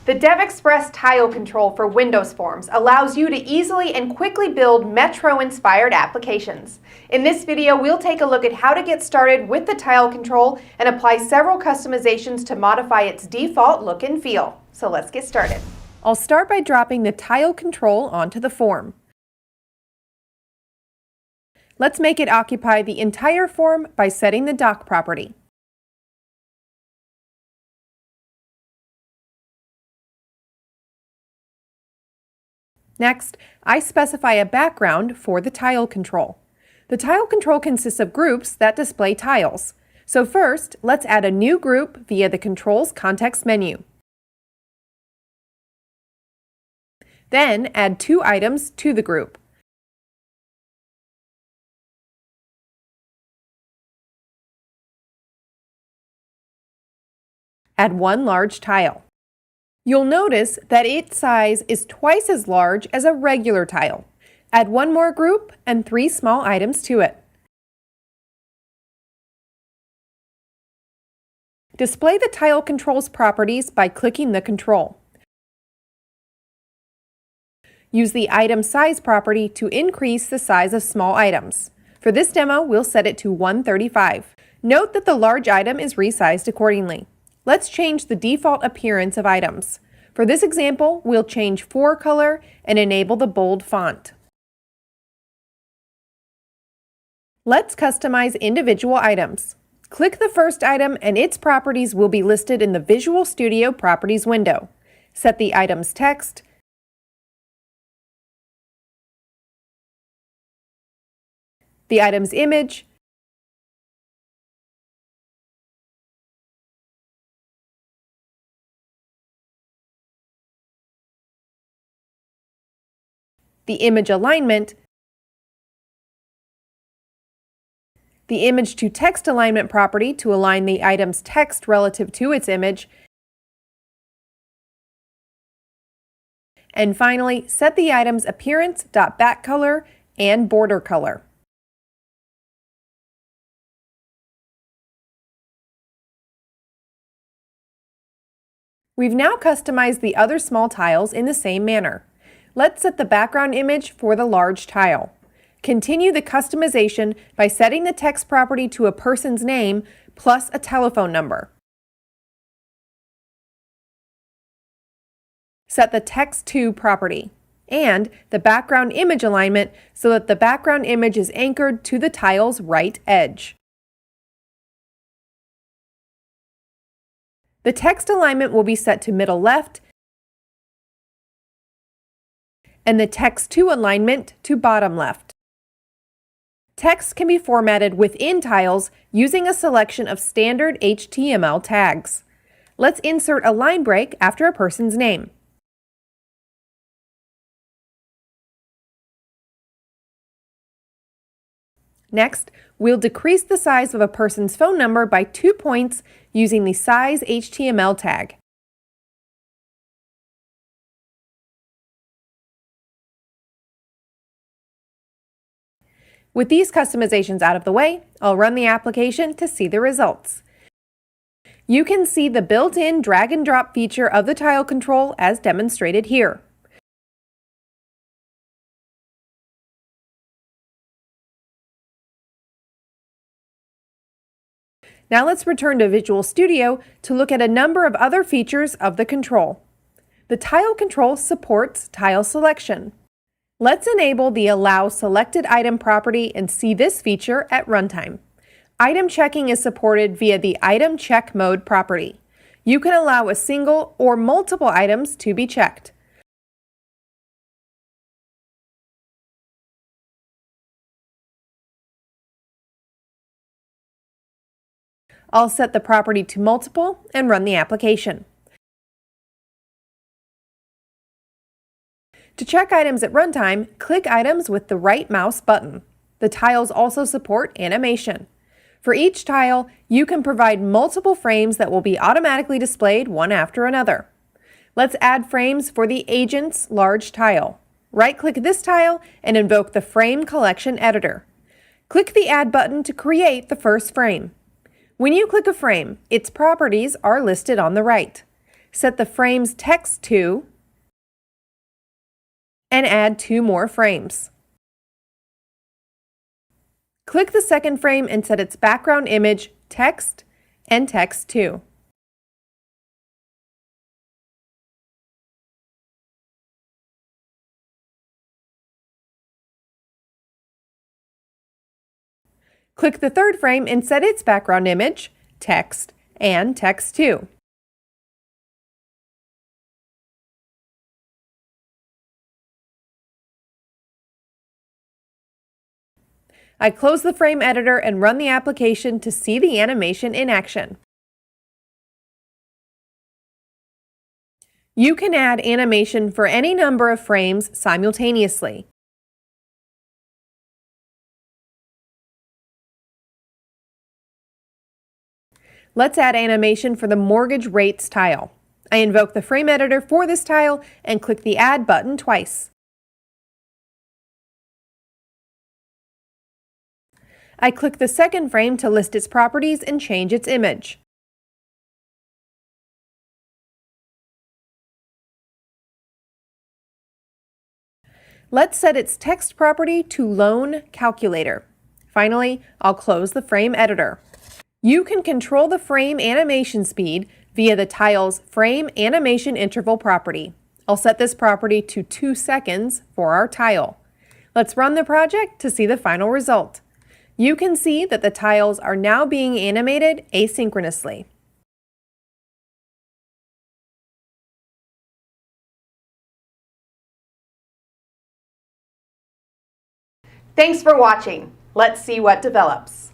The DevExpress tile control for Windows Forms allows you to easily and quickly build Metro-inspired applications. In this video, we'll take a look at how to get started with the tile control and apply several customizations to modify its default look and feel. So let's get started. I'll start by dropping the tile control onto the form. Let's make it occupy the entire form by setting the dock property. Next, I specify a background for the tile control. The tile control consists of groups that display tiles. So first, let's add a new group via the Controls context menu. Then add 2 items to the group. Add 1 large tile. You'll notice that its size is twice as large as a regular tile. Add 1 more group and 3 small items to it. Display the tile control's properties by clicking the control. Use the item size property to increase the size of small items. For this demo, we'll set it to 135. Note that the large item is resized accordingly. Let's change the default appearance of items. For this example, we'll change fore color and enable the bold font. Let's customize individual items. Click the first item and its properties will be listed in the Visual Studio Properties window. Set the item's text, the item's image, the image alignment, the image to text alignment property to align the item's text relative to its image, and finally, set the item's appearance, back color, and border color. We've now customized the other small tiles in the same manner. Let's set the background image for the large tile. Continue the customization by setting the text property to a person's name plus a telephone number. Set the text to property and the background image alignment so that the background image is anchored to the tile's right edge. The text alignment will be set to middle left and the text to alignment to bottom left. Text can be formatted within tiles using a selection of standard HTML tags. Let's insert a line break after a person's name. Next, we'll decrease the size of a person's phone number by 2 points using the size HTML tag. With these customizations out of the way, I'll run the application to see the results. You can see the built-in drag and drop feature of the tile control as demonstrated here. Now let's return to Visual Studio to look at a number of other features of the control. The tile control supports tile selection. Let's enable the Allow Selected Item property and see this feature at runtime. Item checking is supported via the Item Check Mode property. You can allow a single or multiple items to be checked. I'll set the property to multiple and run the application. To check items at runtime, click items with the right mouse button. The tiles also support animation. For each tile, you can provide multiple frames that will be automatically displayed one after another. Let's add frames for the agent's large tile. Right-click this tile and invoke the Frame Collection Editor. Click the Add button to create the first frame. When you click a frame, its properties are listed on the right. Set the frame's text to and add 2 more frames. Click the second frame and set its background image text and text to. Click the third frame and set its background image text and text to. I close the frame editor and run the application to see the animation in action. You can add animation for any number of frames simultaneously. Let's add animation for the mortgage rates tile. I invoke the frame editor for this tile and click the Add button twice. I click the second frame to list its properties and change its image. Let's set its text property to Loan Calculator. Finally, I'll close the frame editor. You can control the frame animation speed via the tile's Frame Animation Interval property. I'll set this property to 2 seconds for our tile. Let's run the project to see the final result. You can see that the tiles are now being animated asynchronously. Thanks for watching. Let's see what develops.